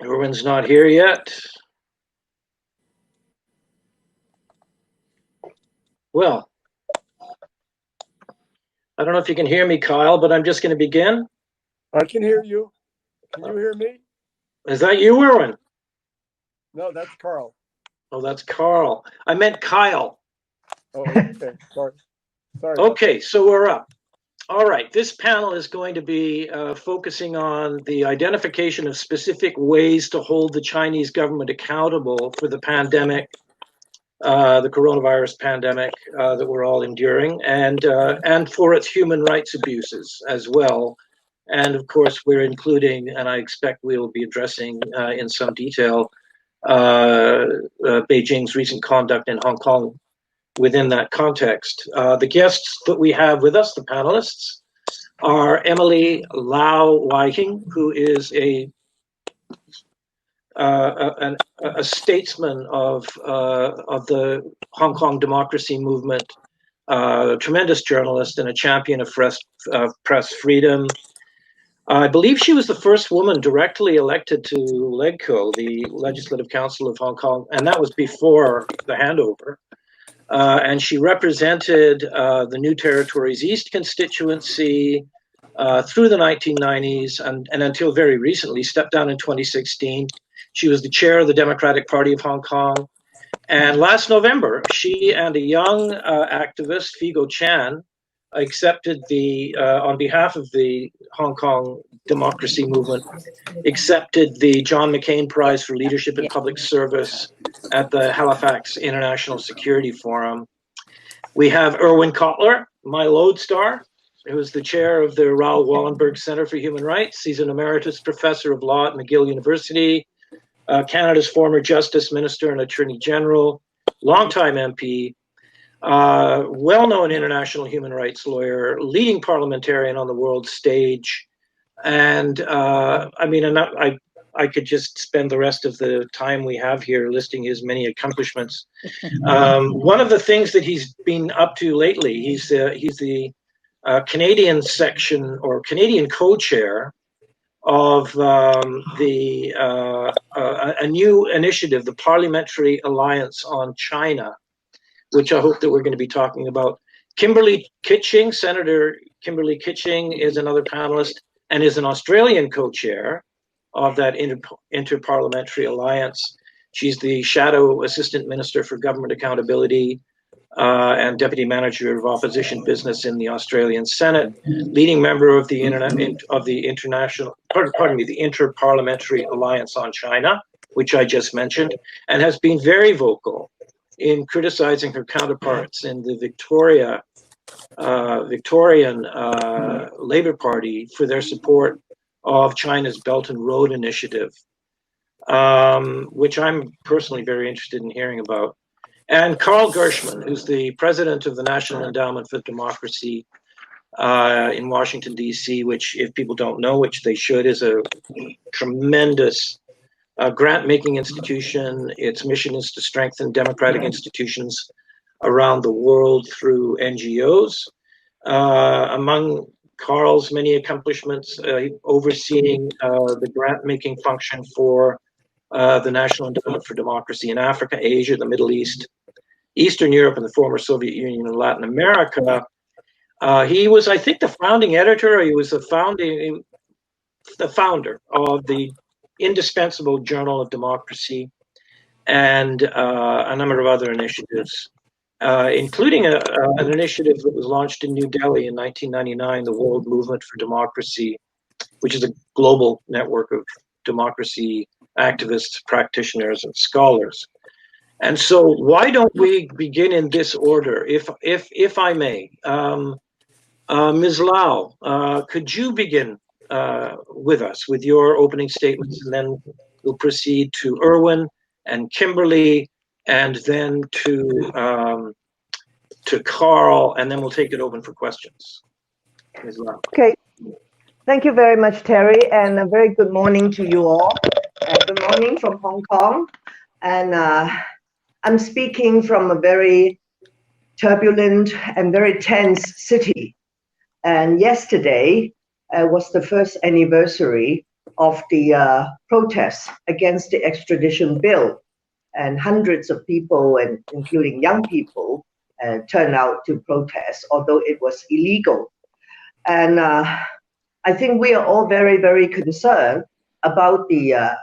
Irwin's not here yet. Well, I don't know if you can hear me, Kyle, but I'm just going to begin. I can hear you. Can you hear me? Is that you, Irwin? No, that's Carl. Oh, that's Carl. I meant Kyle. Oh, okay. Sorry. Okay, so we're up. All right, this panel is going to be focusing on the identification of specific ways to hold the Chinese government accountable for the pandemic, the coronavirus pandemic that we're all enduring, and for its human rights abuses as well. And of course, we're including, and I expect we'll be addressing in some detail, Beijing's recent conduct in Hong Kong within that context. The guests that we have with us, the panelists, are Emily Lau Weiking, who is a statesman of the Hong Kong democracy movement, a tremendous journalist and a champion of press freedom. I believe she was the first woman directly elected to LegCo, the Legislative Council of Hong Kong, and that was before the handover. And she represented the New Territories East constituency through the 1990s and until very recently, stepped down in 2016. She was the chair of the Democratic Party of Hong Kong. And last November, she and a young activist, Figo Chan, accepted on behalf of the Hong Kong democracy movement, accepted the John McCain Prize for Leadership in Public Service at the Halifax International Security Forum. We have Irwin Cotler, my lodestar, who is the chair of the Raoul Wallenberg Center for Human Rights. He's an emeritus professor of law at McGill University, Canada's former Justice Minister and Attorney General, longtime MP, well-known international human rights lawyer, leading parliamentarian on the world stage. And I could just spend the rest of the time we have here listing his many accomplishments. One of the things that he's been up to lately, he's the Canadian section or Canadian co-chair of a new initiative, the Parliamentary Alliance on China, which I hope that we're going to be talking about. Kimberly Kitching, Senator Kimberly Kitching, is another panelist and is an Australian co-chair of that Interparliamentary Alliance. She's the Shadow Assistant Minister for Government Accountability and Deputy Manager of Opposition Business in the Australian Senate, leading member of the Interparliamentary Alliance on China, which I just mentioned, and has been very vocal in criticizing her counterparts in the Victorian Labour Party for their support of China's Belt and Road Initiative, which I'm personally very interested in hearing about. And Carl Gershman, who's the president of the National Endowment for Democracy in Washington, D.C., which, if people don't know, which they should, is a tremendous grant-making institution. Its mission is to strengthen democratic institutions around the world through NGOs. Among Carl's many accomplishments, overseeing the grant-making function for the National Endowment for Democracy in Africa, Asia, the Middle East, Eastern Europe, and the former Soviet Union and Latin America. He was, I think, the founding editor, or he was the founder of the indispensable Journal of Democracy and a number of other initiatives, including an initiative that was launched in New Delhi in 1999, the World Movement for Democracy, which is a global network of democracy activists, practitioners, and scholars. And so why don't we begin in this order, if I may? Ms. Lau, could you begin with us with your opening statements, and then we'll proceed to Irwin and Kimberly, and then to Carl, and then we'll take it open for questions. Ms. Lau. Okay. Thank you very much, Terry, and a very good morning to you all. Good morning from Hong Kong. And I'm speaking from a very turbulent and very tense city. And yesterday was the first anniversary of the protests against the extradition bill. And hundreds of people, and including young people, turned out to protest, although it was illegal. And I think we are all very, very concerned about the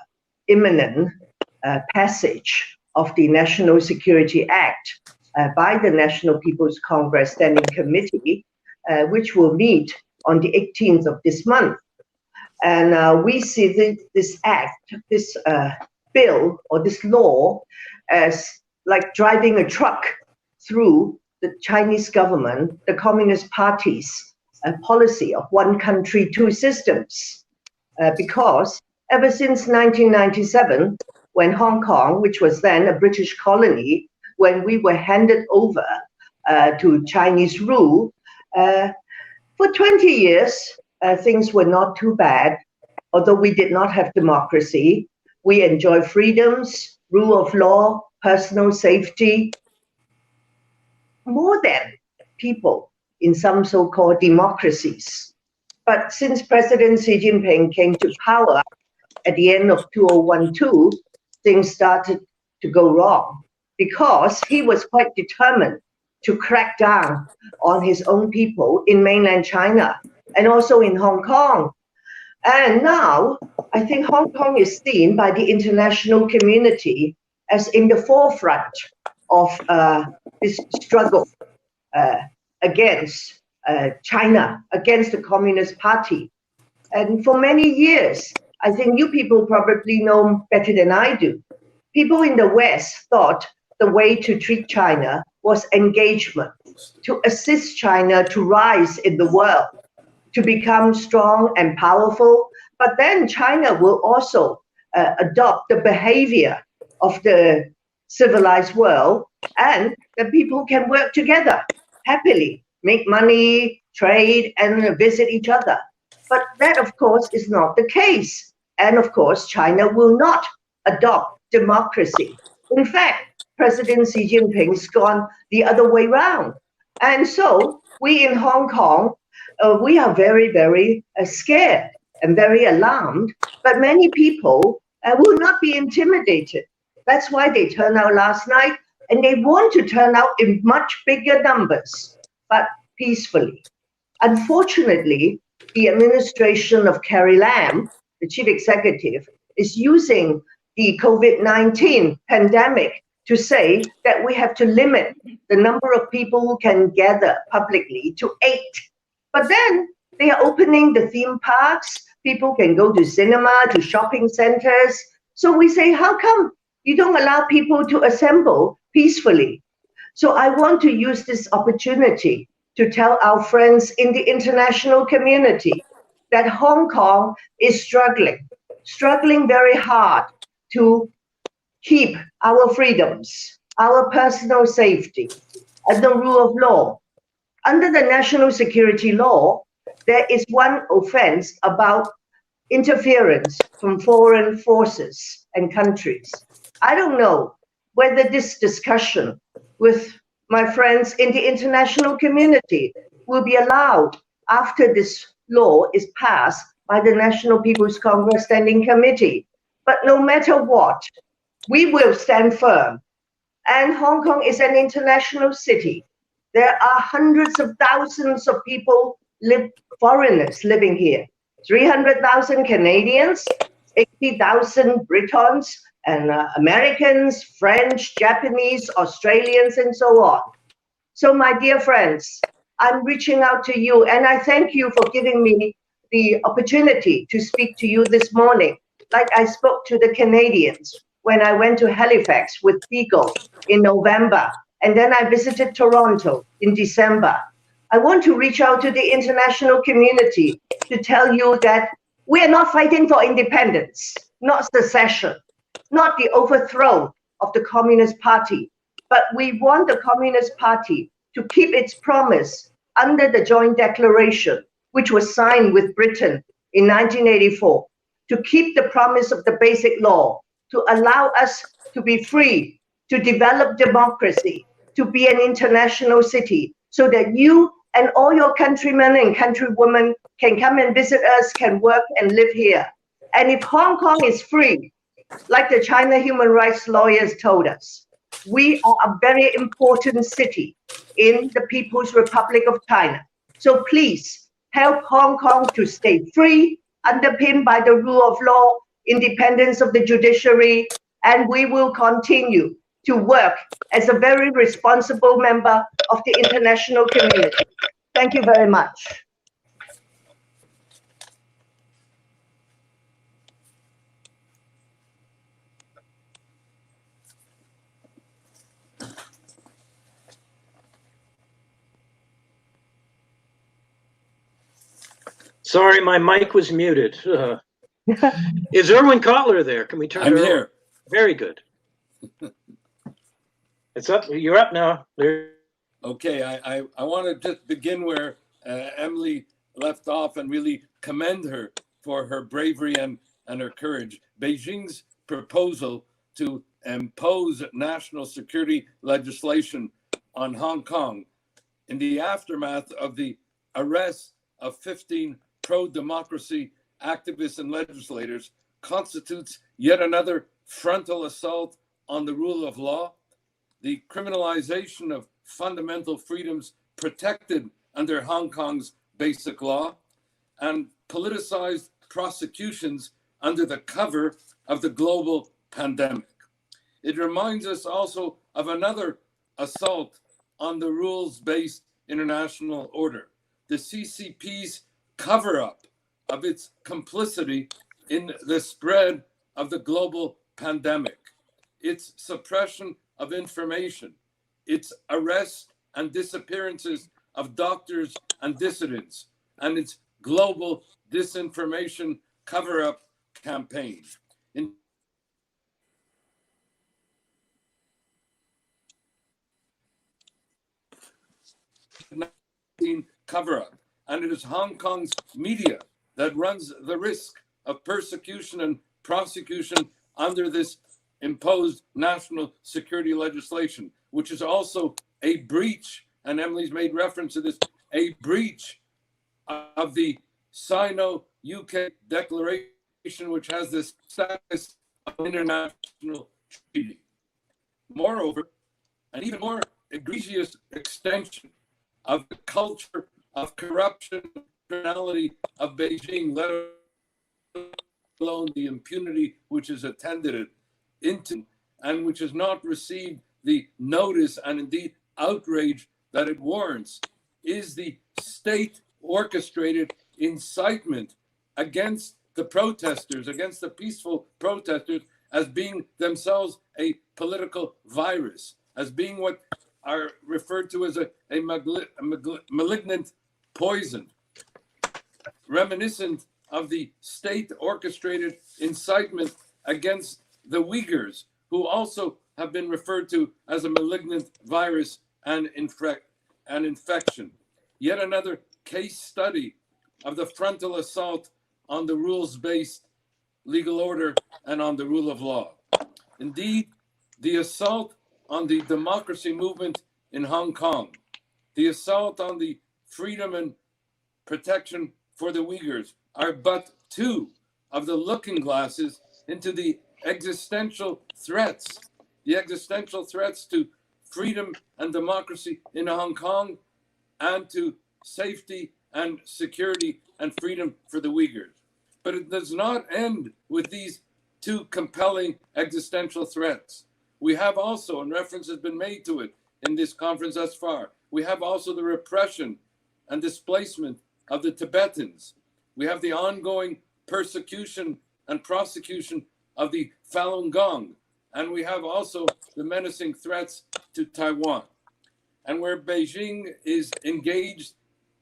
imminent passage of the National Security Act by the National People's Congress Standing Committee, which will meet on the 18th of this month. And we see this act, this bill or this law as like driving a truck through the Chinese government, the Communist Party's policy of one country, two systems. Because ever since 1997, when Hong Kong, which was then a British colony, when we were handed over to Chinese rule, for 20 years, things were not too bad. Although we did not have democracy, we enjoyed freedoms, rule of law, personal safety, more than people in some so-called democracies. But since President Xi Jinping came to power at the end of 2012, things started to go wrong because he was quite determined to crack down on his own people in mainland China and also in Hong Kong. And now I think Hong Kong is seen by the international community as in the forefront of this struggle against China, against the Communist Party. And for many years, I think you people probably know better than I do, people in the West thought the way to treat China was engagement, to assist China to rise in the world, to become strong and powerful. But then China will also adopt the behavior of the civilized world, and the people can work together happily, make money, trade, and visit each other. But that, of course, is not the case. And of course, China will not adopt democracy. In fact, President Xi Jinping's gone the other way round. And so we in Hong Kong, we are very, very scared and very alarmed, but many people will not be intimidated. That's why they turned out last night, and they want to turn out in much bigger numbers, but peacefully. Unfortunately, the administration of Carrie Lam, the chief executive, is using the COVID-19 pandemic to say that we have to limit the number of people who can gather publicly to 8. But then they are opening the theme parks. People can go to cinema, to shopping centers. So we say, how come you don't allow people to assemble peacefully? So I want to use this opportunity to tell our friends in the international community that Hong Kong is struggling very hard to keep our freedoms, our personal safety, and the rule of law. Under the national security law, there is one offense about interference from foreign forces and countries. I don't know whether this discussion with my friends in the international community will be allowed after this law is passed by the National People's Congress Standing Committee. But no matter what, we will stand firm. And Hong Kong is an international city. There are hundreds of thousands of people, foreigners living here. 300,000 Canadians, 80,000 Britons, and Americans, French, Japanese, Australians, and so on. So my dear friends, I'm reaching out to you, and I thank you for giving me the opportunity to speak to you this morning, like I spoke to the Canadians when I went to Halifax with Beagle in November, and then I visited Toronto in December. I want to reach out to the international community to tell you that we are not fighting for independence, not secession, not the overthrow of the Communist Party, but we want the Communist Party to keep its promise under the joint declaration, which was signed with Britain in 1984, to keep the promise of the basic law, to allow us to be free, to develop democracy, to be an international city, so that you and all your countrymen and countrywomen can come and visit us, can work and live here. And if Hong Kong is free, like the China human rights lawyers told us, we are a very important city in the People's Republic of China. So please help Hong Kong to stay free, underpinned by the rule of law, independence of the judiciary, and we will continue to work as a very responsible member of the international community. Thank you very much. Sorry, my mic was muted. Is Irwin Cotler there? Can we turn? I'm here. Very good. It's up. You're up now. Okay, I want to just begin where Emily left off and really commend her for her bravery and her courage. Beijing's proposal to impose national security legislation on Hong Kong in the aftermath of the arrest of 15 pro-democracy activists and legislators constitutes yet another frontal assault on the rule of law, the criminalization of fundamental freedoms protected under Hong Kong's basic law, and politicized prosecutions under the cover of the global pandemic. It reminds us also of another assault on the rules-based international order, the CCP's cover-up of its complicity in the spread of the global pandemic, its suppression of information, its arrest and disappearances of doctors and dissidents, and its global disinformation cover-up campaign. In cover-up, and it is Hong Kong's media that runs the risk of persecution and prosecution under this imposed national security legislation, which is also a breach, and Emily's made reference to this, a breach of the Sino-UK Declaration, which has the status of international treaty. Moreover, an even more egregious extension of the culture of corruption, criminality of Beijing, let alone the impunity which has attended it into, and which has not received the notice and indeed outrage that it warrants, is the state orchestrated incitement against the protesters, against the peaceful protesters, as being themselves a political virus, as being what are referred to as a malignant poison, reminiscent of the state orchestrated incitement against the Uyghurs, who also have been referred to as a malignant virus and infection. Yet another case study of the frontal assault on the rules-based legal order and on the rule of law. Indeed, the assault on the democracy movement in Hong Kong, the assault on the freedom and protection for the Uyghurs are but two of the looking glasses into the existential threats to freedom and democracy in Hong Kong and to safety and security and freedom for the Uyghurs. But it does not end with these two compelling existential threats. We have also, and reference has been made to it in this conference thus far, we have also the repression and displacement of the Tibetans. We have the ongoing persecution and prosecution of the Falun Gong. And we have also the menacing threats to Taiwan. And where Beijing is engaged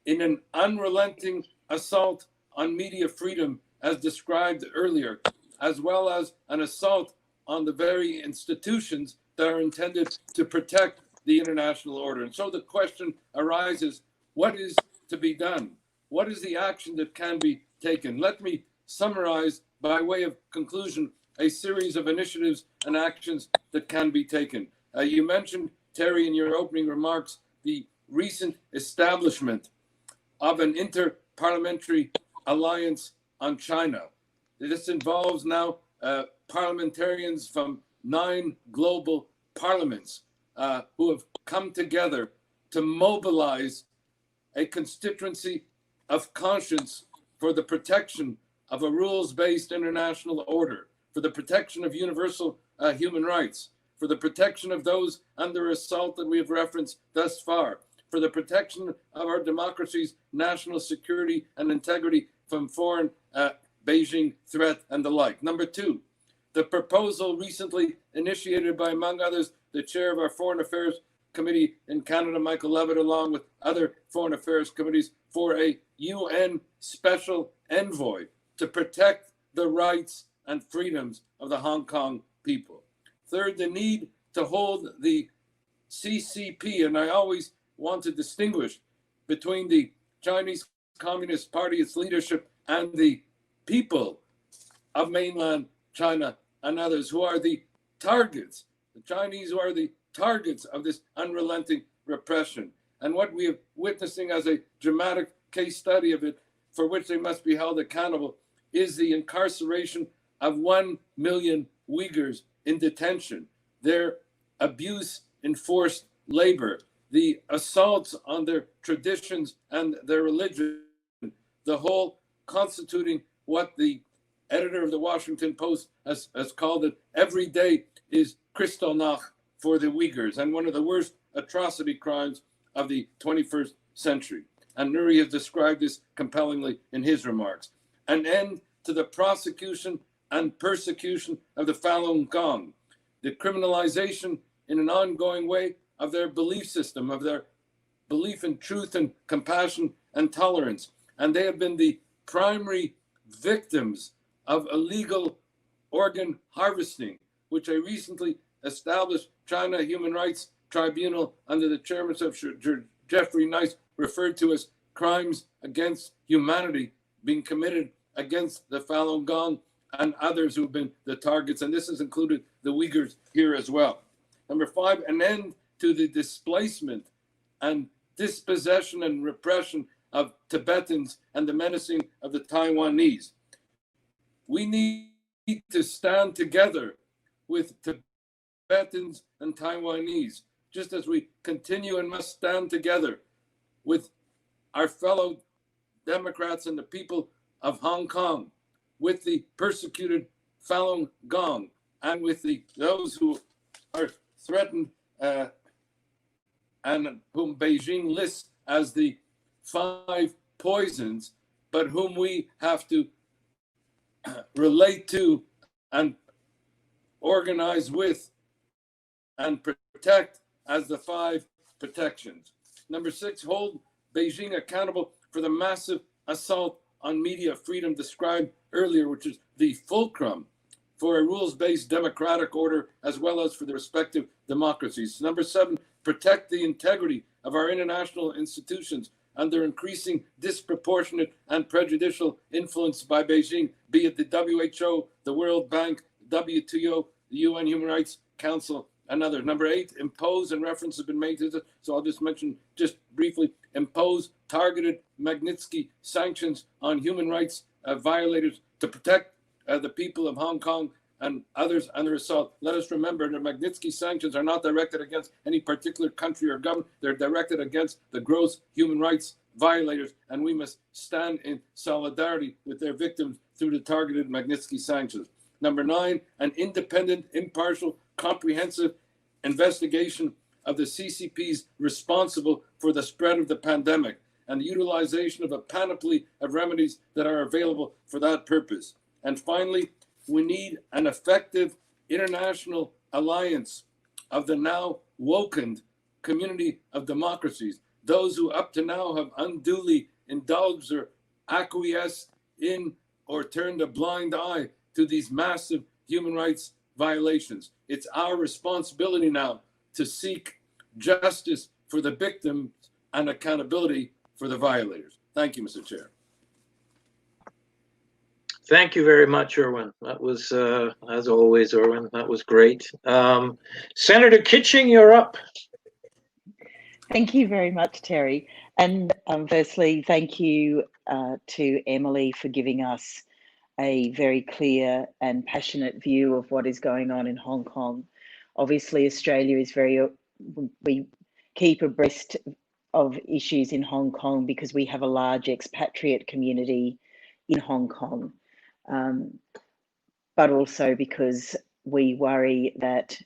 in an unrelenting assault on media freedom, as described earlier, as well as an assault on the very institutions that are intended to protect the international order. And so the question arises, what is to be done? What is the action that can be taken? Let me summarize, by way of conclusion, a series of initiatives and actions that can be taken. You mentioned, Terry, in your opening remarks, the recent establishment of an inter-parliamentary alliance on China. This involves now parliamentarians from 9 global parliaments who have come together to mobilize a constituency of conscience for the protection of a rules-based international order, for the protection of universal human rights, for the protection of those under assault that we have referenced thus far, for the protection of our democracy's national security and integrity from foreign Beijing threat and the like. Number 2, the proposal recently initiated by, among others, the chair of our Foreign Affairs Committee in Canada, Michael Levitt, along with other Foreign Affairs Committees, for a UN special envoy to protect the rights and freedoms of the Hong Kong people. Third, the need to hold the CCP, and I always want to distinguish between the Chinese Communist Party, its leadership, and the people of mainland China and others who are the targets, the Chinese who are the targets of this unrelenting repression. And what we are witnessing as a dramatic case study of it, for which they must be held accountable, is the incarceration of 1 million Uyghurs in detention, their abuse in forced labor, the assaults on their traditions and their religion, the whole constituting what the editor of the Washington Post has called it, every day is Kristallnacht for the Uyghurs, and one of the worst atrocity crimes of the 21st century. And Nuri has described this compellingly in his remarks. An end to the prosecution and persecution of the Falun Gong, the criminalization in an ongoing way of their belief system, of their belief in truth and compassion and tolerance. And they have been the primary victims of illegal organ harvesting, which a recently established China Human Rights Tribunal under the chairmanship of Jeffrey Nice referred to as crimes against humanity being committed against the Falun Gong and others who've been the targets. And this has included the Uyghurs here as well. Number 5, an end to the displacement and dispossession and repression of Tibetans and the menacing of the Taiwanese. We need to stand together with Tibetans and Taiwanese, just as we continue and must stand together with our fellow Democrats and the people of Hong Kong, with the persecuted Falun Gong, and with those who are threatened and whom Beijing lists as the 5 poisons, but whom we have to relate to and organize with and protect as the 5 protections. Number 6, hold Beijing accountable for the massive assault on media freedom described earlier, which is the fulcrum for a rules-based democratic order as well as for the respective democracies. Number 7, protect the integrity of our international institutions under increasing disproportionate and prejudicial influence by Beijing, be it the WHO, the World Bank, WTO, the UN Human Rights Council, and others. Number 8, impose, and reference has been made to this, so I'll just mention just briefly, impose targeted Magnitsky sanctions on human rights violators to protect the people of Hong Kong and others under assault. Let us remember that Magnitsky sanctions are not directed against any particular country or government. They're directed against the gross human rights violators, and we must stand in solidarity with their victims through the targeted Magnitsky sanctions. Number 9, an independent, impartial, comprehensive investigation of the CCPs responsible for the spread of the pandemic and the utilization of a panoply of remedies that are available for that purpose. And finally, we need an effective international alliance of the now wokened community of democracies, those who up to now have unduly indulged or acquiesced in or turned a blind eye to these massive human rights violations. It's our responsibility now to seek justice for the victims and accountability for the violators. Thank you, Mr. Chair. Thank you very much, Irwin. That was, as always, Irwin, that was great. Senator Kitching, you're up. Thank you very much, Terry. And firstly, thank you to Emily for giving us a very clear and passionate view of what is going on in Hong Kong. Obviously, Australia is we keep abreast of issues in Hong Kong because we have a large expatriate community in Hong Kong, but also because we worry that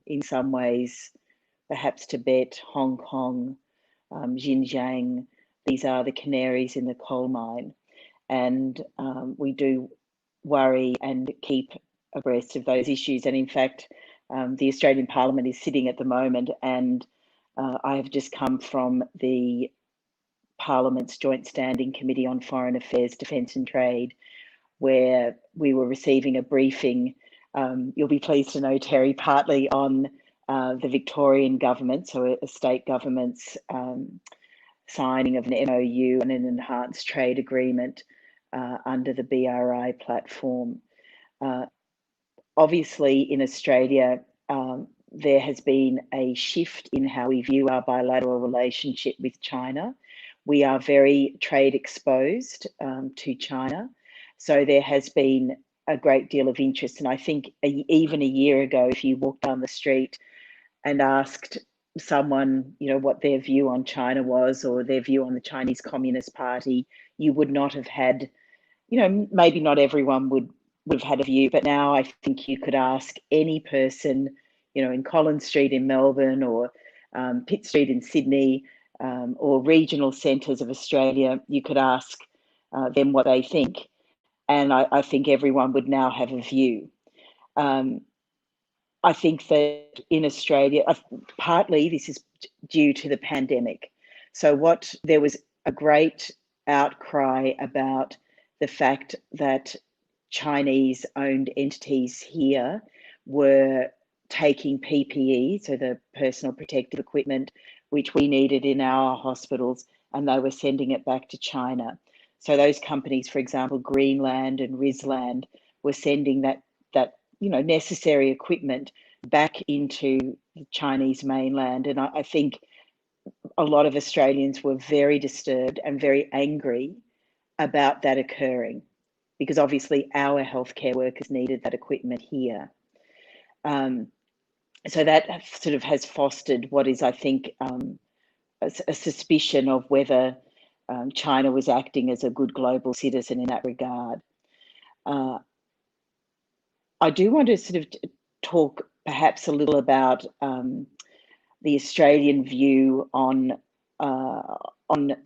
in some ways, perhaps Tibet, Hong Kong, Xinjiang, these are the canaries in the coal mine. And we do worry and keep abreast of those issues. And in fact, the Australian Parliament is sitting at the moment, and I have just come from the Parliament's Joint Standing Committee on Foreign Affairs, Defence and Trade, where we were receiving a briefing, you'll be pleased to know, Terry, partly on the Victorian government, so a state government's signing of an MOU and an enhanced trade agreement under the BRI platform. Obviously, in Australia, there has been a shift in how we view our bilateral relationship with China. We are very trade exposed to China. So there has been a great deal of interest. And I think even a year ago, if you walked down the street and asked someone, you know, what their view on China was or their view on the Chinese Communist Party, you would not have had, you know, maybe not everyone would have had a view, but now I think you could ask any person, you know, in Collins Street in Melbourne or Pitt Street in Sydney or regional centres of Australia, you could ask them what they think. And I think everyone would now have a view. I think that in Australia, partly this is due to the pandemic. So there was a great outcry about the fact that Chinese-owned entities here were taking PPE, so the personal protective equipment, which we needed in our hospitals, and they were sending it back to China. So those companies, for example, Greenland and Risland, were sending that you know, necessary equipment back into the Chinese mainland. And I think a lot of Australians were very disturbed and very angry about that occurring, because obviously our healthcare workers needed that equipment here. So that sort of has fostered what is, I think, a suspicion of whether China was acting as a good global citizen in that regard. I do want to sort of talk perhaps a little about the Australian view on the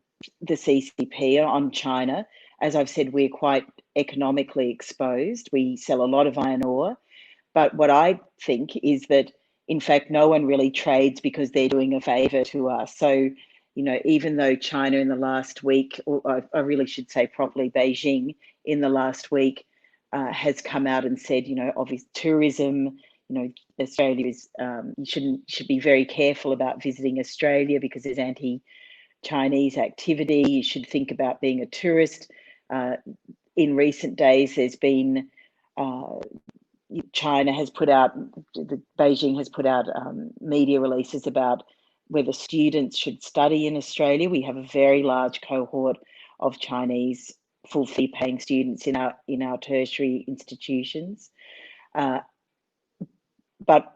CCP, on China. As I've said, we're quite economically exposed. We sell a lot of iron ore. But what I think is that, in fact, no one really trades because they're doing a favour to us. So, you know, even though China in the last week, or I really should say properly, Beijing in the last week has come out and said, you know, obvious tourism, you know, Australia is, you should be very careful about visiting Australia because there's anti-Chinese activity. You should think about being a tourist. In recent days, there's been, China has put out, Beijing has put out media releases about whether students should study in Australia. We have a very large cohort of Chinese full fee paying students in our tertiary institutions. But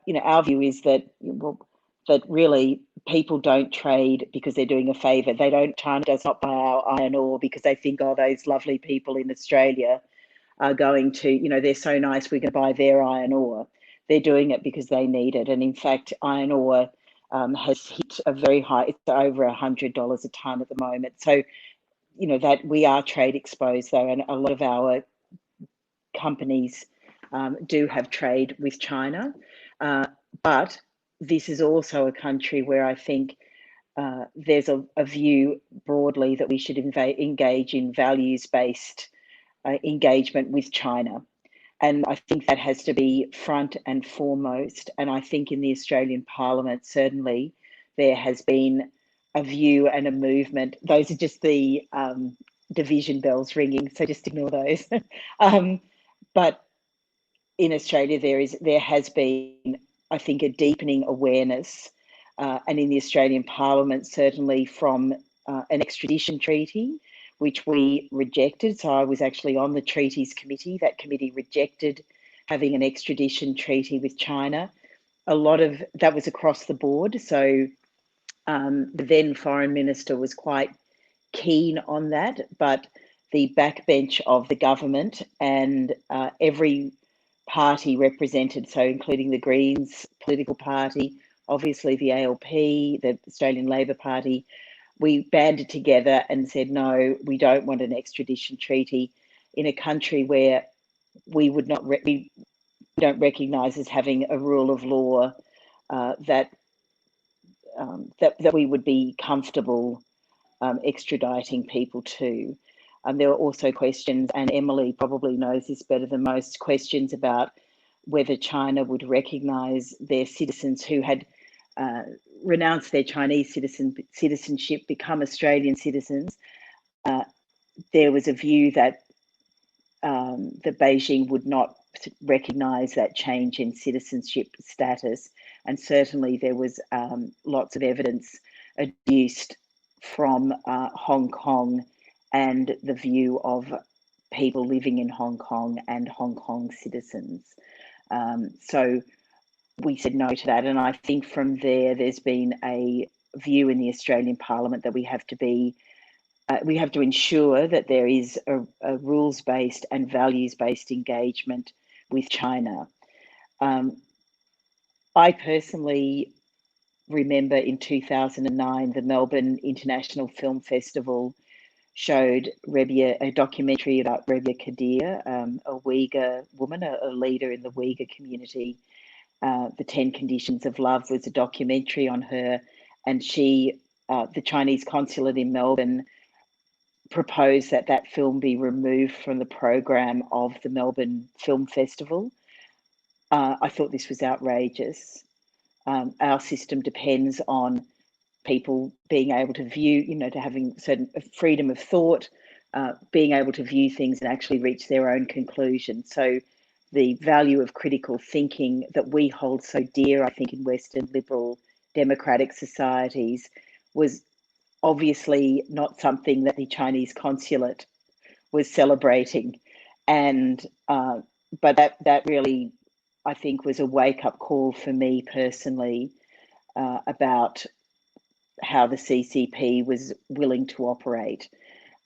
you know, our view is that, well, that really people don't trade because they're doing a favour. China does not buy our iron ore because they think, oh, those lovely people in Australia are going to, you know, they're so nice, we're going to buy their iron ore. They're doing it because they need it. And in fact, iron ore has hit a very high, it's over $100 a tonne at the moment. So, you know, that we are trade exposed though, and a lot of our companies do have trade with China. But this is also a country where I think there's a view broadly that we should engage in values-based engagement with China. And I think that has to be front and foremost. And I think in the Australian Parliament, certainly, there has been a view and a movement. Those are just the division bells ringing, so just ignore those. But in Australia, there has been, I think, a deepening awareness, and in the Australian Parliament, certainly from an extradition treaty, which we rejected. So I was actually on the treaties committee. That committee rejected having an extradition treaty with China. A lot of that was across the board. So the then foreign minister was quite keen on that, but the backbench of the government and every party represented, so including the Greens political party, obviously the ALP, the Australian Labor Party, we banded together and said, no, we don't want an extradition treaty in a country where we would not, we don't recognise as having a rule of law that we would be comfortable extraditing people to. There were also questions, and Emily probably knows this better than most, questions about whether China would recognise their citizens who had renounced their Chinese citizenship, become Australian citizens. There was a view that that Beijing would not recognise that change in citizenship status, and certainly there was lots of evidence adduced from Hong Kong and the view of people living in Hong Kong and Hong Kong citizens. So we said no to that, and I think from there's been a view in the Australian Parliament that we have to ensure that there is a rules-based and values-based engagement with China. I personally remember in 2009, the Melbourne International Film Festival showed a documentary about Rebia Kadir, a Uyghur woman, a leader in the Uyghur community. The 10 Conditions of Love was a documentary on her, and the Chinese consulate in Melbourne proposed that film be removed from the program of the Melbourne Film Festival. I thought this was outrageous. Our system depends on people being able to view, to having certain freedom of thought, being able to view things and actually reach their own conclusion. So the value of critical thinking that we hold so dear, I think, in Western liberal democratic societies was obviously not something that the Chinese consulate was celebrating. And but that really, I think, was a wake-up call for me personally about how the CCP was willing to operate.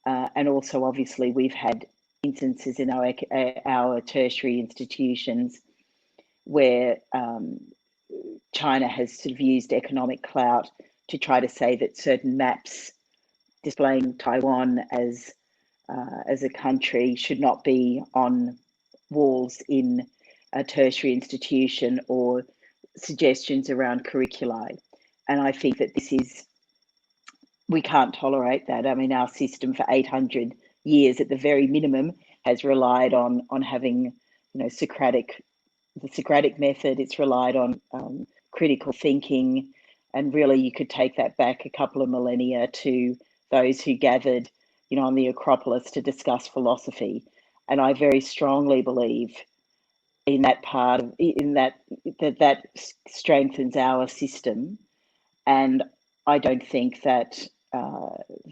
And also, obviously, we've had instances in our tertiary institutions where China has sort of used economic clout to try to say that certain maps displaying Taiwan as a country should not be on walls in a tertiary institution, or suggestions around curriculi. And I think that we can't tolerate that. I mean, our system for 800 years at the very minimum has relied on having, the Socratic method. It's relied on critical thinking. And really, you could take that back a couple of millennia to those who gathered, on the Acropolis to discuss philosophy. And I very strongly believe in that part of that strengthens our system. And I don't think that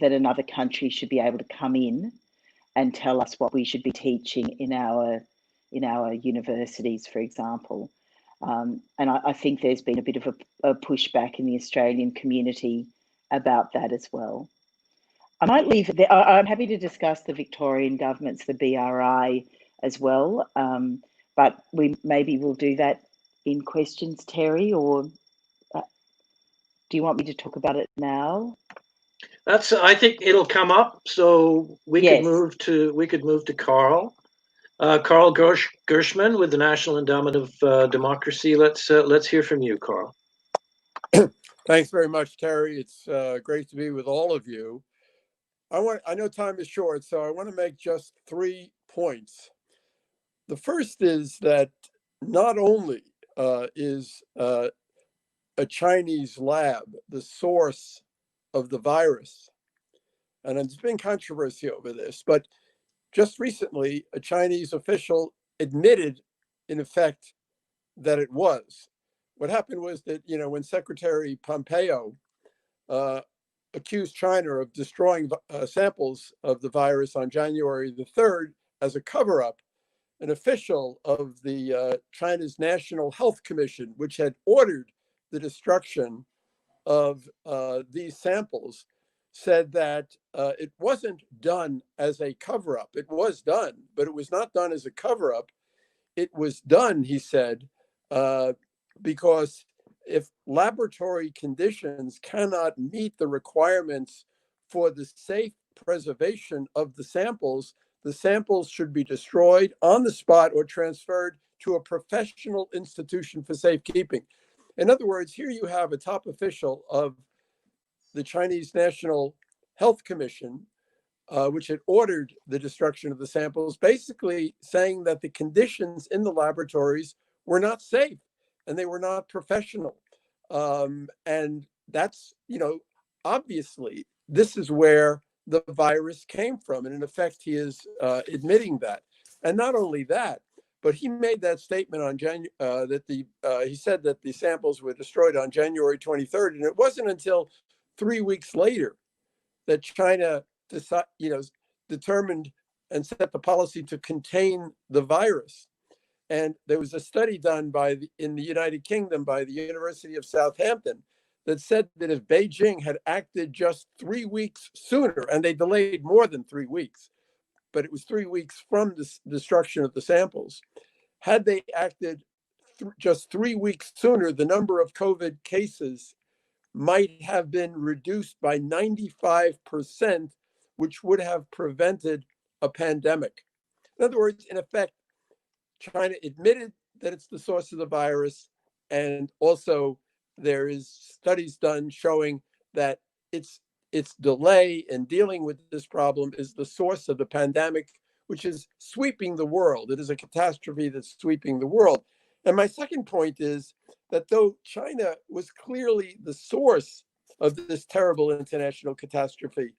another country should be able to come in and tell us what we should be teaching in our universities, for example. And I think there's been a bit of a pushback in the Australian community about that as well. I might leave it there. I'm happy to discuss the Victorian government's, the BRI, as well, but maybe we'll do that in questions, Terry, or do you want me to talk about it now? I think it'll come up, so we could move to Carl. Carl Gershman with the National Endowment of Democracy. Let's hear from you, Carl. Thanks very much, Terry. It's great to be with all of you. I know time is short, so I want to make just 3 points. The first is that not only is a Chinese lab the source of the virus, and there's been controversy over this, but just recently, a Chinese official admitted, in effect, that it was. What happened was that, when Secretary Pompeo accused China of destroying samples of the virus on January the 3rd as a cover-up. An official of the China's National Health Commission, which had ordered the destruction of these samples, said that it wasn't done as a cover-up. It was done, but it was not done as a cover-up. It was done, he said, because if laboratory conditions cannot meet the requirements for the safe preservation of the samples should be destroyed on the spot or transferred to a professional institution for safekeeping. In other words, here you have a top official of the Chinese National Health Commission, which had ordered the destruction of the samples, basically saying that the conditions in the laboratories were not safe and they were not professional. And that's, obviously, this is where the virus came from. And in effect, he is admitting that. And not only that, but he made that statement on he said that the samples were destroyed on January 23rd. And it wasn't until 3 weeks later that China determined and set the policy to contain the virus. And there was a study done in the United Kingdom by the University of Southampton that said that if Beijing had acted just 3 weeks sooner, and they delayed more than 3 weeks, but it was 3 weeks from the destruction of the samples, had they acted just 3 weeks sooner, the number of COVID cases might have been reduced by 95%, which would have prevented a pandemic. In other words, in effect, China admitted that it's the source of the virus, and also there is studies done showing that its delay in dealing with this problem is the source of the pandemic, which is sweeping the world. It is a catastrophe that's sweeping the world. And my second point is that though China was clearly the source of this terrible international catastrophe,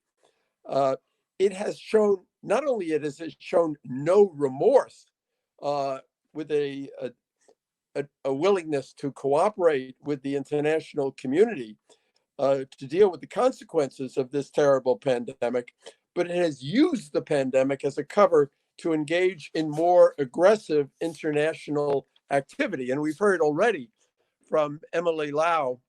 it has shown, not only has it shown no remorse with a willingness to cooperate with the international community to deal with the consequences of this terrible pandemic, but it has used the pandemic as a cover to engage in more aggressive international activity. And we've heard already from Emily Lau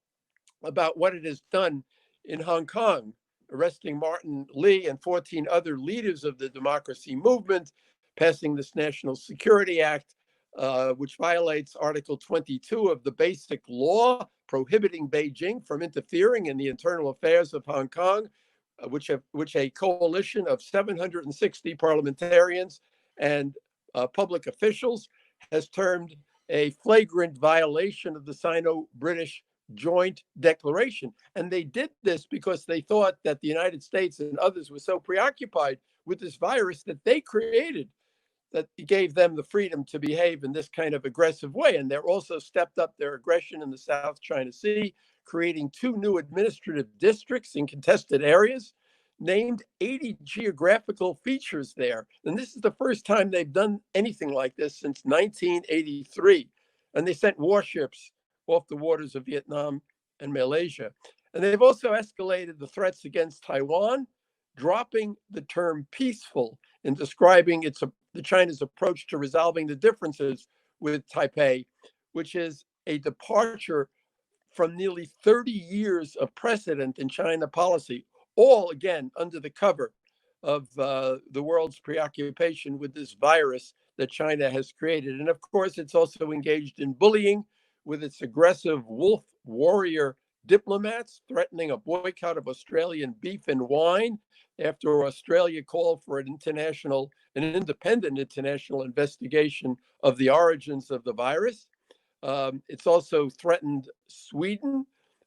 about what it has done in Hong Kong, arresting Martin Lee and 14 other leaders of the democracy movement, passing this National Security Act, which violates Article 22 of the Basic Law, prohibiting Beijing from interfering in the internal affairs of Hong Kong, which a coalition of 760 parliamentarians and public officials has termed a flagrant violation of the Sino-British Joint Declaration. And they did this because they thought that the United States and others were so preoccupied with this virus that they created, that gave them the freedom to behave in this kind of aggressive way. And they're also stepped up their aggression in the South China Sea, creating 2 new administrative districts in contested areas, named 80 geographical features there. And this is the first time they've done anything like this since 1983. And they sent warships off the waters of Vietnam and Malaysia. And they've also escalated the threats against Taiwan, dropping the term peaceful in describing the China's approach to resolving the differences with Taipei, which is a departure from nearly 30 years of precedent in China policy, all again under the cover of the world's preoccupation with this virus that China has created. And of course, it's also engaged in bullying with its aggressive wolf warrior diplomats, threatening a boycott of Australian beef and wine after Australia called for an independent international investigation of the origins of the virus. It's also threatened Sweden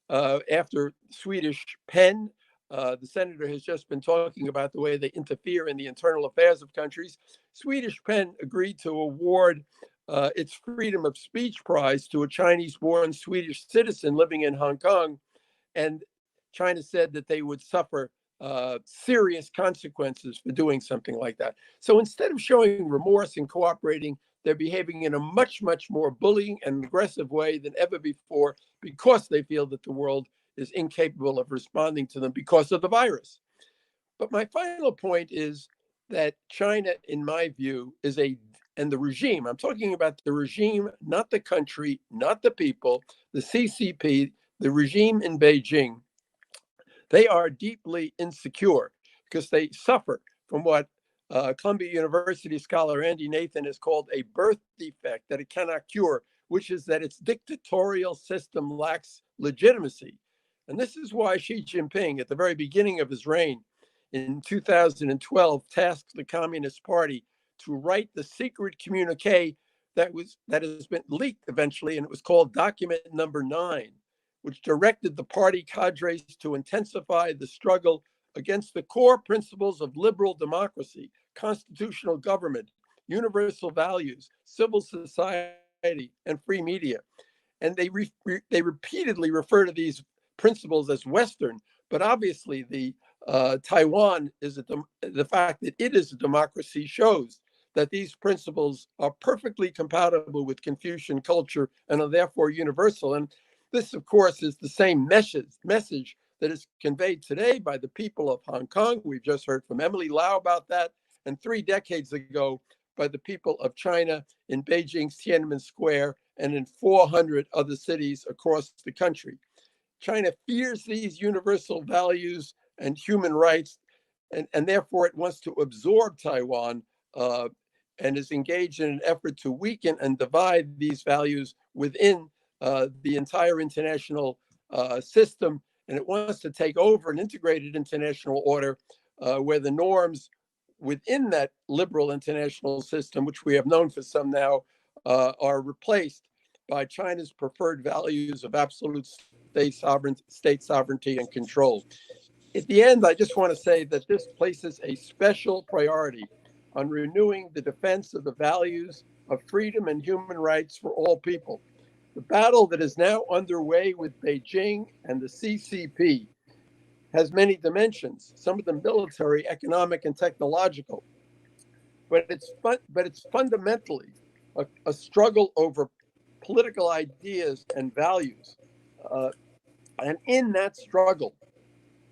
after Swedish Penn. The senator has just been talking about the way they interfere in the internal affairs of countries. Swedish Penn agreed to award its Freedom of Speech Prize to a Chinese-born Swedish citizen living in Hong Kong. And China said that they would suffer serious consequences for doing something like that. So instead of showing remorse and cooperating, they're behaving in a much, much more bullying and aggressive way than ever before, because they feel that the world is incapable of responding to them because of the virus. But my final point is that China, in my view, and the regime, I'm talking about the regime, not the country, not the people, the CCP, the regime in Beijing, they are deeply insecure because they suffer from what Columbia University scholar Andy Nathan has called a birth defect that it cannot cure, which is that its dictatorial system lacks legitimacy. And this is why Xi Jinping, at the very beginning of his reign in 2012, tasked the Communist Party to write the secret communique that has been leaked eventually, and it was called Document Number 9, which directed the party cadres to intensify the struggle against the core principles of liberal democracy, constitutional government, universal values, civil society, and free media. And they repeatedly refer to these principles as Western, but obviously the Taiwan is the fact that it is a democracy shows that these principles are perfectly compatible with Confucian culture and are therefore universal. And this, of course, is the same message that is conveyed today by the people of Hong Kong. We've just heard from Emily Lau about that. And 3 decades ago, by the people of China in Beijing's Tiananmen Square and in 400 other cities across the country. China fears these universal values and human rights, and therefore it wants to absorb Taiwan and is engaged in an effort to weaken and divide these values within the entire international system. And it wants to take over an integrated international order where the norms within that liberal international system, which we have known for some now, are replaced by China's preferred values of absolute state sovereignty and control. At the end, I just want to say that this places a special priority on renewing the defense of the values of freedom and human rights for all people. The battle that is now underway with Beijing and the CCP has many dimensions, some of them military, economic, and technological. But it's fundamentally a struggle over political ideas and values. And in that struggle,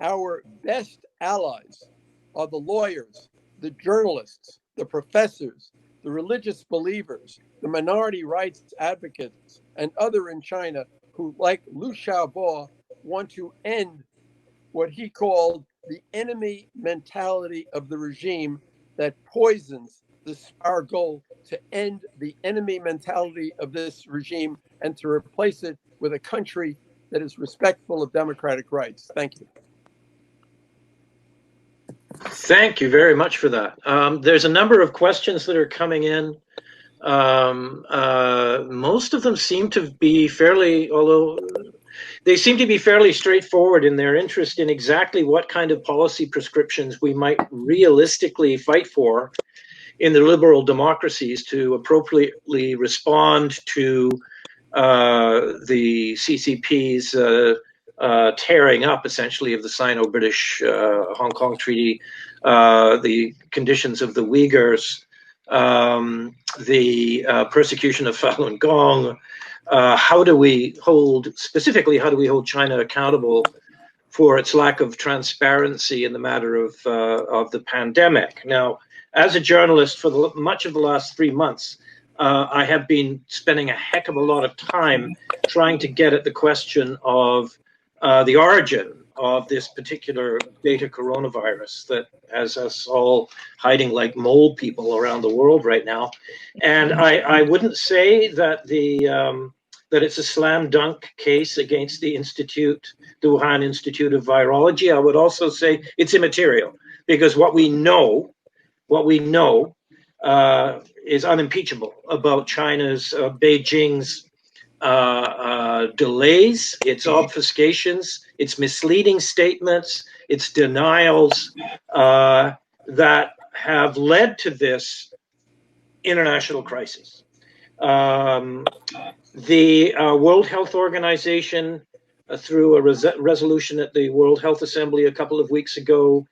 our best allies are the lawyers, the journalists, the professors, the religious believers, the minority rights advocates, and other in China who, like Liu Xiaobo, want to end what he called the enemy mentality of the regime that poisons our goal to end the enemy mentality of this regime and to replace it with a country that is respectful of democratic rights. Thank you. Thank you very much for that. There's a number of questions that are coming in. Most of them seem to be fairly, although they seem to be fairly straightforward in their interest in exactly what kind of policy prescriptions we might realistically fight for in the liberal democracies to appropriately respond to the CCP's tearing up, essentially, of the Sino-British Hong Kong Treaty, the conditions of the Uyghurs, the persecution of Falun Gong. How do we hold China accountable for its lack of transparency in the matter of the pandemic? Now, as a journalist for much of the last 3 months, I have been spending a heck of a lot of time trying to get at the question of the origin of this particular beta coronavirus that has us all hiding like mole people around the world right now. And I wouldn't say that that it's a slam dunk case against the Wuhan Institute of Virology. I would also say it's immaterial, because what we know is unimpeachable about China's, Beijing's delays, its obfuscations, its misleading statements, its denials that have led to this international crisis. The World Health Organization, through a resolution at the World Health Assembly a couple of weeks ago,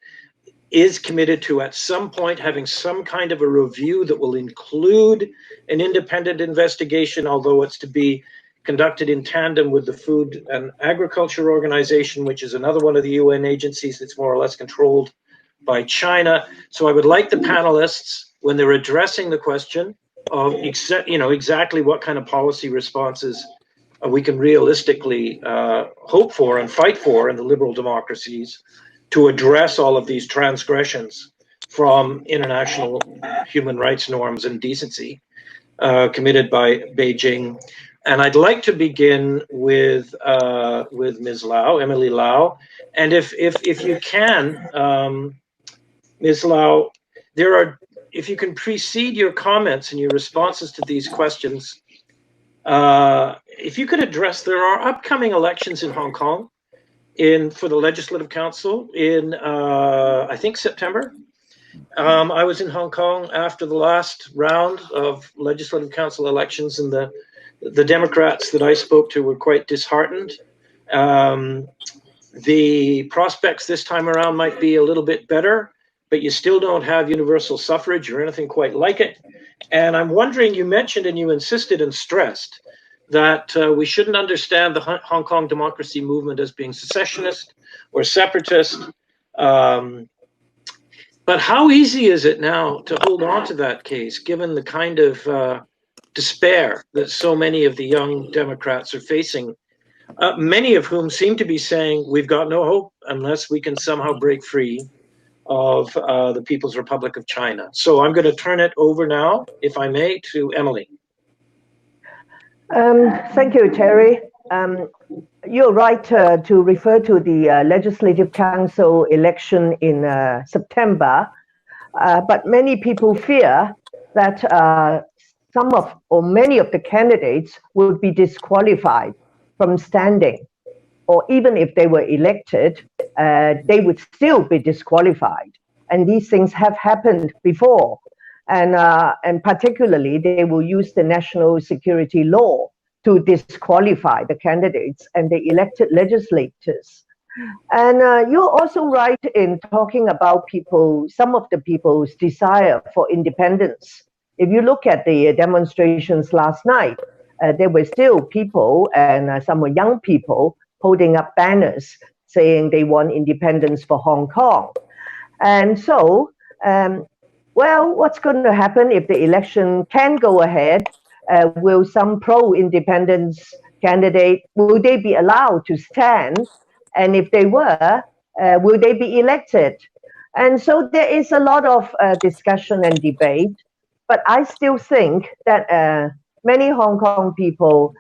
is committed to at some point having some kind of a review that will include an independent investigation, although it's to be conducted in tandem with the Food and Agriculture Organization, which is another one of the UN agencies that's more or less controlled by China. So I would like the panelists, when they're addressing the question of exactly what kind of policy responses we can realistically hope for and fight for in the liberal democracies to address all of these transgressions from international human rights norms and decency committed by Beijing. And I'd like to begin with Ms. Lau, Emily Lau, and if you can, Ms. Lau, if you can precede your comments and your responses to these questions, if you could address, there are upcoming elections in Hong Kong for the Legislative Council in, I think, September. I was in Hong Kong after the last round of Legislative Council elections, and the Democrats that I spoke to were quite disheartened. The prospects this time around might be a little bit better, but you still don't have universal suffrage or anything quite like it. And I'm wondering, you mentioned and you insisted and stressed that we shouldn't understand the Hong Kong democracy movement as being secessionist or separatist. But how easy is it now to hold on to that case, given the kind of despair that so many of the young Democrats are facing, many of whom seem to be saying, we've got no hope unless we can somehow break free of the People's Republic of China. So I'm going to turn it over now, if I may, to Emily. Thank you, Terry. You're right to refer to the Legislative Council election in September, but many people fear that many of the candidates would be disqualified from standing, or even if they were elected, they would still be disqualified. And these things have happened before. And particularly, they will use the national security law to disqualify the candidates and the elected legislators. And you're also right in talking about some of the people's desire for independence. If you look at the demonstrations last night, there were still people, and some were young people, holding up banners saying they want independence for Hong Kong. And so, well, what's going to happen if the election can go ahead? Will some pro-independence candidate, will they be allowed to stand? And if they were, will they be elected? And so there is a lot of discussion and debate, but I still think that many Hong Kong people,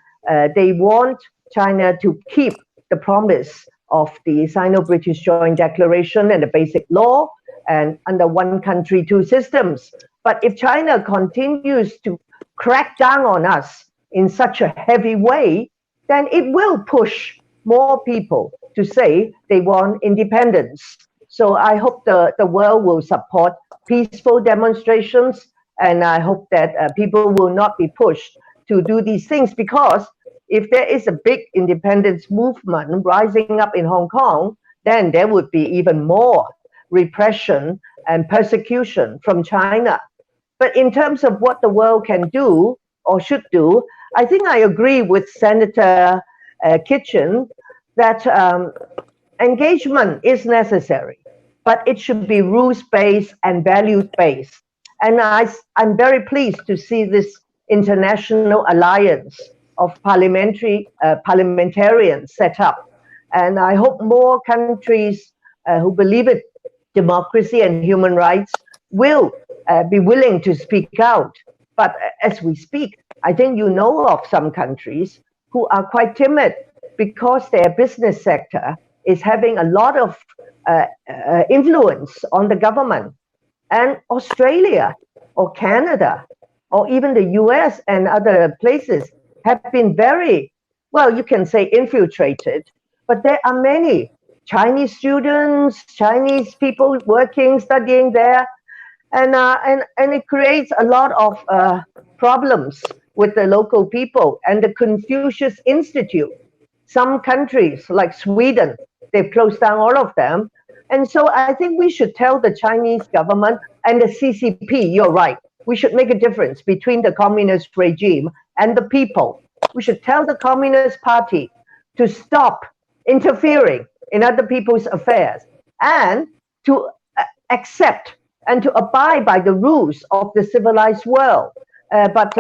they want China to keep the promise of the Sino-British Joint Declaration and the Basic Law, and under one country, two systems. But if China continues to crack down on us in such a heavy way, then it will push more people to say they want independence. So I hope the world will support peaceful demonstrations, and I hope that people will not be pushed to do these things, because if there is a big independence movement rising up in Hong Kong, then there would be even more repression and persecution from China. But in terms of what the world can do or should do, I think I agree with Senator Kitching that engagement is necessary, but it should be rules-based and values-based. And I'm very pleased to see this international alliance of parliamentarians set up. And I hope more countries who believe in democracy and human rights will be willing to speak out. But as we speak, I think you know of some countries who are quite timid because their business sector is having a lot of influence on the government. And Australia or Canada or even the US and other places have been very, well, you can say infiltrated, but there are many Chinese students, Chinese people working, studying there, and it creates a lot of problems with the local people. And the Confucius Institute, some countries like Sweden, they've closed down all of them. And so I think we should tell the Chinese government and the CCP, you're right, we should make a difference between the communist regime and the people. We should tell the Communist Party to stop interfering in other people's affairs and to accept and to abide by the rules of the civilized world. But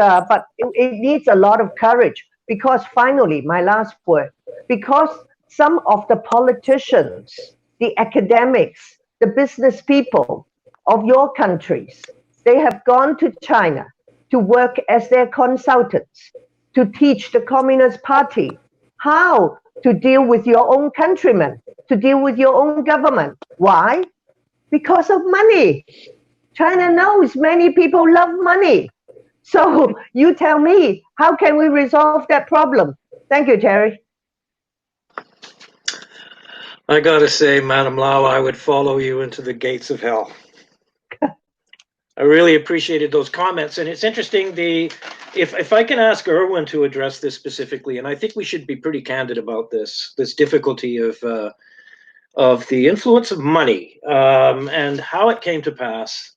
it needs a lot of courage, because finally, my last word, because some of the politicians, the academics, the business people of your countries, they have gone to China to work as their consultants, to teach the Communist Party how to deal with your own countrymen, to deal with your own government. Why? Because of money. China knows many people love money. So you tell me, how can we resolve that problem? Thank you, Terry. I gotta say, Madam Lau, I would follow you into the gates of hell. I really appreciated those comments, and it's interesting. If I can ask Irwin to address this specifically, and I think we should be pretty candid about this difficulty of the influence of money and how it came to pass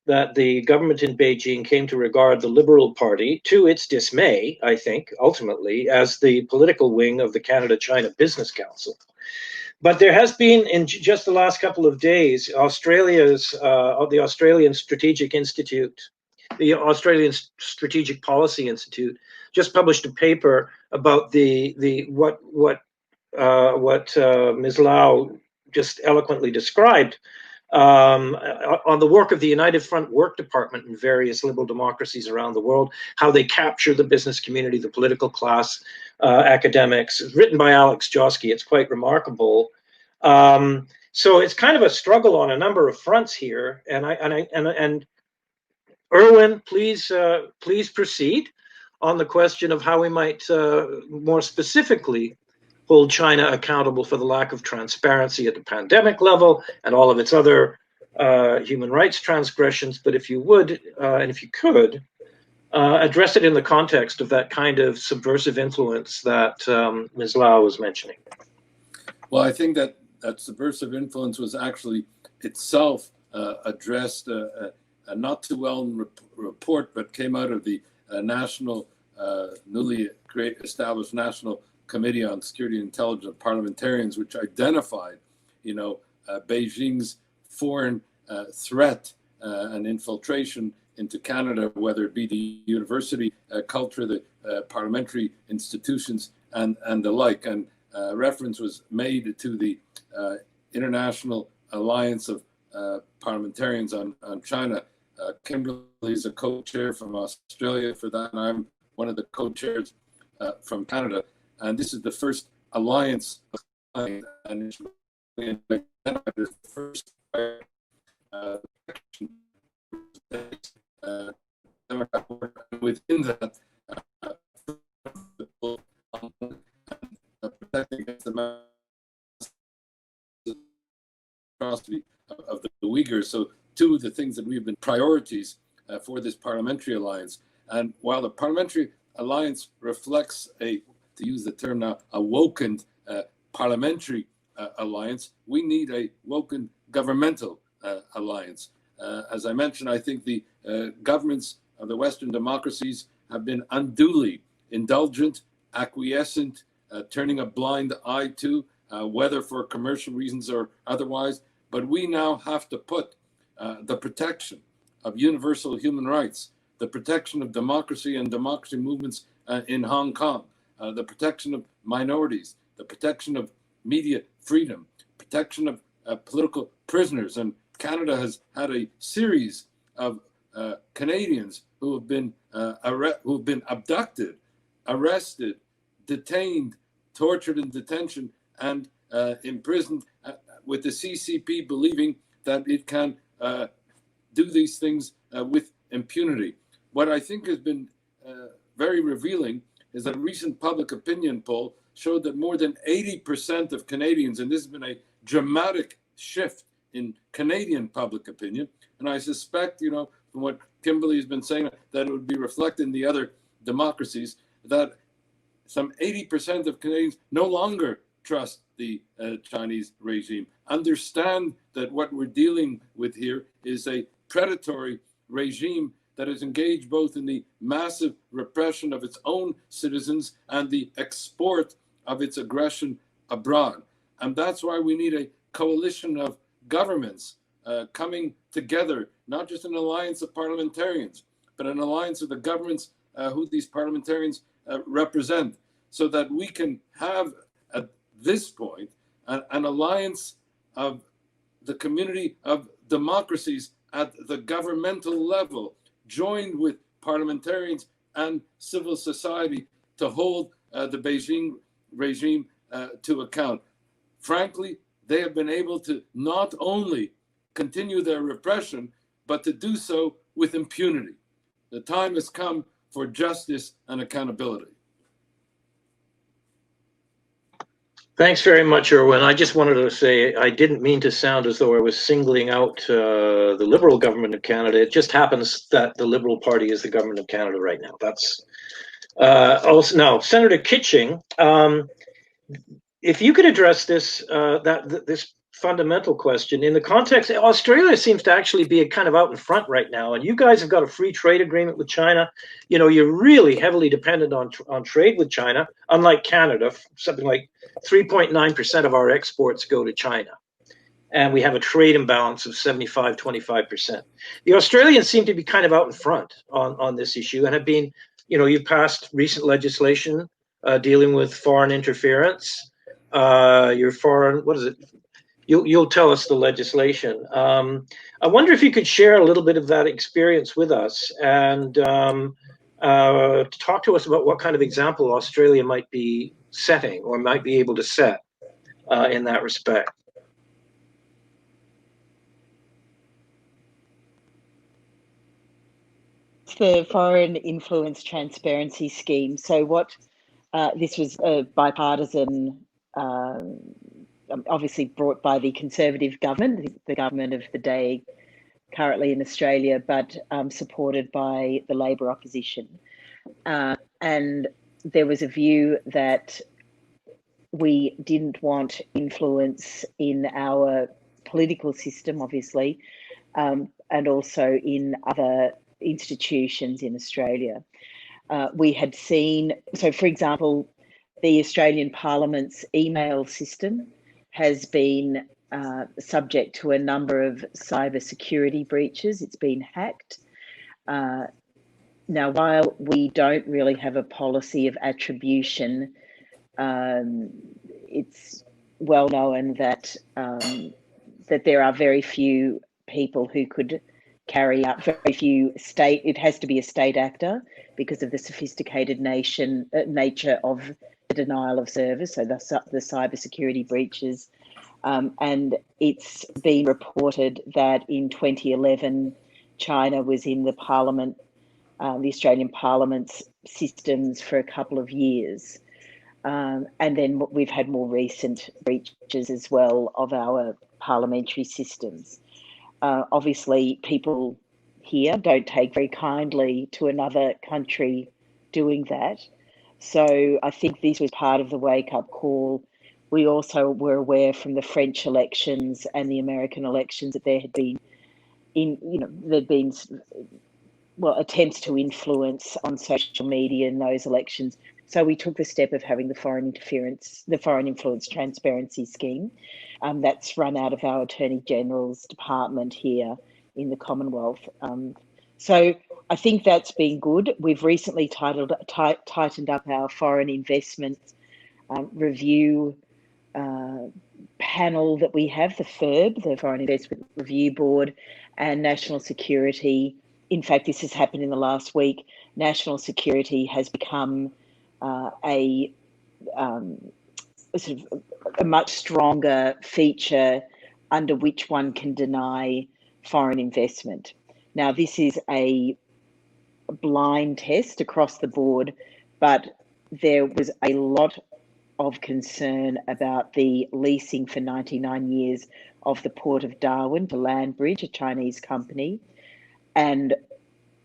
that the government in Beijing came to regard the Liberal Party, to its dismay, I think, ultimately, as the political wing of the Canada-China Business Council. But there has been, in just the last couple of days, the Australian Strategic Institute, the Australian Strategic Policy Institute, just published a paper about what Ms. Lau just eloquently described on the work of the United Front Work Department in various liberal democracies around the world, how they capture the business community, the political class, academics. It's written by Alex Josky. It's quite remarkable. So it's kind of a struggle on a number of fronts here. And Irwin, please proceed on the question of how we might more specifically hold China accountable for the lack of transparency at the pandemic level and all of its other human rights transgressions. But if you would, and if you could, address it in the context of that kind of subversive influence that Ms. Lau was mentioning. Well, I think that subversive influence was actually itself addressed a not too well report, but came out of the newly established National Committee on Security and Intelligence of Parliamentarians, which identified, Beijing's foreign threat and infiltration into Canada, whether it be the university culture, the parliamentary institutions, and the like. And reference was made to the International Alliance of Parliamentarians on China. Kimberly is a co-chair from Australia for that, and I'm one of the co-chairs from Canada. And this is the first alliance, and the first within that, protecting against the atrocity of the Uyghurs. So two of the things that we've been priorities for this parliamentary alliance. And while the parliamentary alliance reflects to use the term now, a woken parliamentary alliance, we need a woken governmental alliance. As I mentioned, I think the governments of the Western democracies have been unduly indulgent, acquiescent, turning a blind eye to, whether for commercial reasons or otherwise. But we now have to put the protection of universal human rights, the protection of democracy and democracy movements in Hong Kong, the protection of minorities, the protection of media freedom, protection of political prisoners. And Canada has had a series of Canadians who have been abducted, arrested, detained, tortured in detention, and imprisoned with the CCP believing that it can do these things with impunity. What I think has been very revealing is that a recent public opinion poll showed that more than 80% of Canadians, and this has been a dramatic shift in Canadian public opinion, and I suspect, from what Kimberly has been saying, that it would be reflected in the other democracies, that some 80% of Canadians no longer trust the Chinese regime, understand that what we're dealing with here is a predatory regime that is engaged both in the massive repression of its own citizens and the export of its aggression abroad. And that's why we need a coalition of governments coming together, not just an alliance of parliamentarians, but an alliance of the governments who these parliamentarians represent, so that we can have, at this point, an alliance of the community of democracies at the governmental level, joined with parliamentarians and civil society to hold the Beijing regime to account. Frankly, they have been able to not only continue their repression, but to do so with impunity. The time has come for justice and accountability. Thanks very much, Irwin. I just wanted to say I didn't mean to sound as though I was singling out the Liberal government of Canada. It just happens that the Liberal Party is the government of Canada right now. That's also now, Senator Kitching. If you could address this this fundamental question in the context, Australia seems to actually be kind of out in front right now, and you guys have got a free trade agreement with China. You know, you're really heavily dependent on trade with China, unlike Canada. Something like 3.9% of our exports go to China, and we have a trade imbalance of 75-25%. The Australians seem to be kind of out in front on this issue and have been, you know, you've passed recent legislation dealing with foreign interference. Your foreign, what is it? You'll tell us the legislation. I wonder if you could share a little bit of that experience with us and talk to us about what kind of example Australia might be setting or might be able to set in that respect. The Foreign Influence Transparency Scheme. So what this was a bipartisan, obviously brought by the Conservative government, the government of the day currently in Australia, but supported by the Labor opposition. And there was a view that we didn't want influence in our political system, obviously, and also in other institutions in Australia. We had seen, so for example, the Australian Parliament's email system has been subject to a number of cyber security breaches. It's been hacked. Now, while we don't really have a policy of attribution, it's well known that that there are very few people who could carry out, very few it has to be a state actor because of the sophisticated nature of the denial of service, so the cybersecurity breaches. And it's been reported that in 2011, China was in the Parliament, the Australian Parliament's systems for a couple of years. And then we've had more recent breaches as well of our parliamentary systems. Obviously, people here don't take very kindly to another country doing that. So I think this was part of the wake-up call. We also were aware from the French elections and the American elections that there had been, there'd been, well, attempts to influence on social media in those elections. So we took the step of having the Foreign Influence Transparency Scheme. That's run out of our Attorney General's department here in the Commonwealth. So I think that's been good. We've recently tightened up our foreign investment review panel that we have, the FIRB, the Foreign Investment Review Board, and national security. In fact, this has happened in the last week. National security has become a much stronger feature under which one can deny foreign investment. Now, this is a blind test across the board, but there was a lot of concern about the leasing for 99 years of the Port of Darwin to Landbridge, a Chinese company. And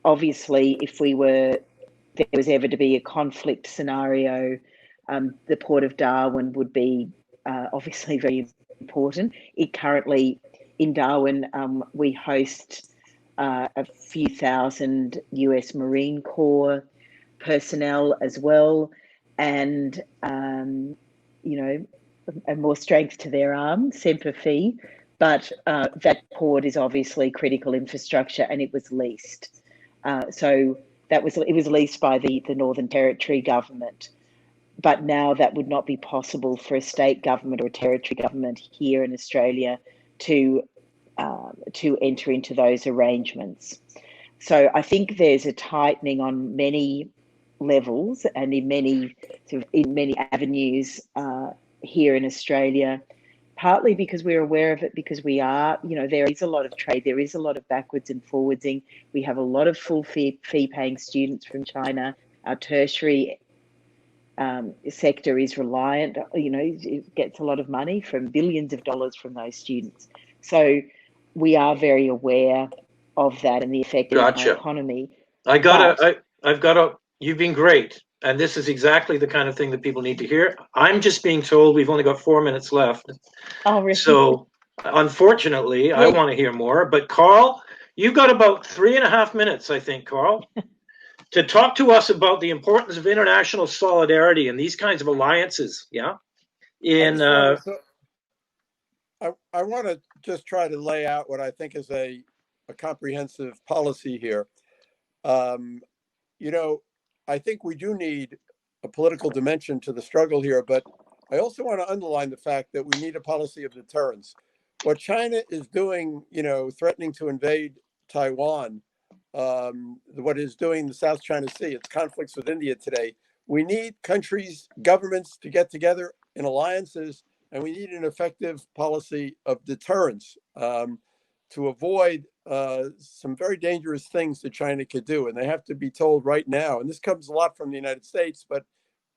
obviously, if there was ever to be a conflict scenario, the Port of Darwin would be obviously very important. It currently, in Darwin, we host a few thousand US Marine Corps personnel as well, and and more strength to their arm, Semper Fi. But that port is obviously critical infrastructure, and it was leased. So it was leased by the Northern Territory government. But now that would not be possible for a state government or a territory government here in Australia to enter into those arrangements. So I think there's a tightening on many levels and in many avenues here in Australia, partly because we're aware of it, because we are, there is a lot of trade, there is a lot of backwards and forwardsing. We have a lot of full fee paying students from China. Our tertiary sector is reliant, it gets a lot of money from billions of dollars from those students. So we are very aware of that and the effect on our economy. You've been great. And this is exactly the kind of thing that people need to hear. I'm just being told we've only got 4 minutes left. Oh, really? So unfortunately, I want to hear more. But Carl, you've got about 3.5 minutes, I think, Carl, to talk to us about the importance of international solidarity and these kinds of alliances. Yeah. I want to just try to lay out what I think is a comprehensive policy here. I think we do need a political dimension to the struggle here, but I also want to underline the fact that we need a policy of deterrence. What China is doing, threatening to invade Taiwan, what is doing the South China Sea, its conflicts with India today. We need countries, governments to get together in alliances, and we need an effective policy of deterrence to avoid some very dangerous things that China could do. And they have to be told right now, and this comes a lot from the United States, but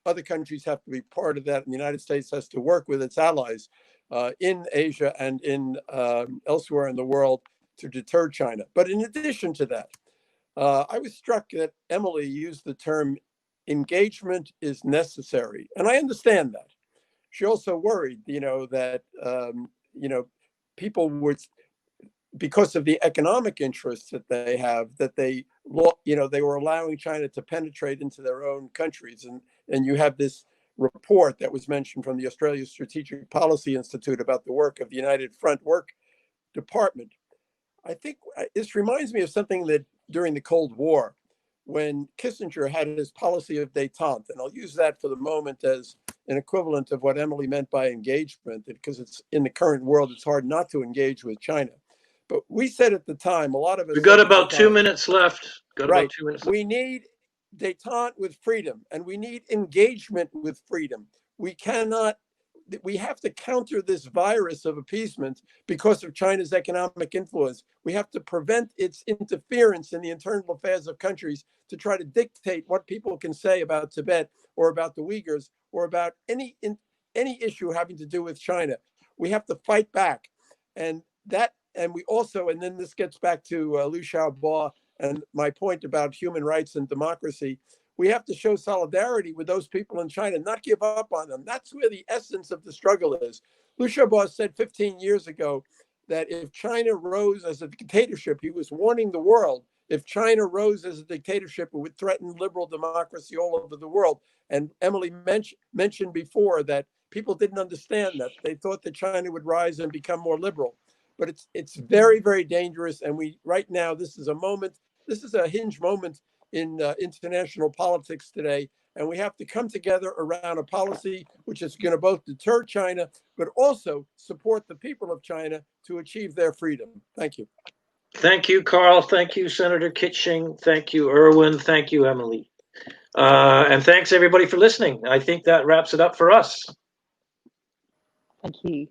other countries have to be part of that. And the United States has to work with its allies in Asia and in elsewhere in the world to deter China. But in addition to that, I was struck that Emily used the term engagement is necessary. And I understand that. She also worried, that, people would, because of the economic interests that they have, that they were allowing China to penetrate into their own countries. And you have this report that was mentioned from the Australia Strategic Policy Institute about the work of the United Front Work Department. I think this reminds me of something that during the Cold War, when Kissinger had his policy of détente, and I'll use that for the moment as an equivalent of what Emily meant by engagement, because it's in the current world, it's hard not to engage with China. But we said at the time, a lot of us. We've got about 2 minutes left. About 2 minutes left. We need détente with freedom, and we need engagement with freedom. We have to counter this virus of appeasement because of China's economic influence. We have to prevent its interference in the internal affairs of countries to try to dictate what people can say about Tibet or about the Uyghurs or about any issue having to do with China. We have to fight back. And we also, and then this gets back to Liu Xiaobo and my point about human rights and democracy, we have to show solidarity with those people in China, not give up on them. That's where the essence of the struggle is. Liu Xiaobo said 15 years ago that if China rose as a dictatorship, he was warning the world, if China rose as a dictatorship, it would threaten liberal democracy all over the world. And Emily mentioned before that people didn't understand that. They thought that China would rise and become more liberal. But it's very, very dangerous. And right now, this is a hinge moment in international politics today. And we have to come together around a policy which is going to both deter China, but also support the people of China to achieve their freedom. Thank you. Thank you, Carl. Thank you, Senator Kitching. Thank you, Irwin. Thank you, Emily. And thanks, everybody, for listening. I think that wraps it up for us. Thank you.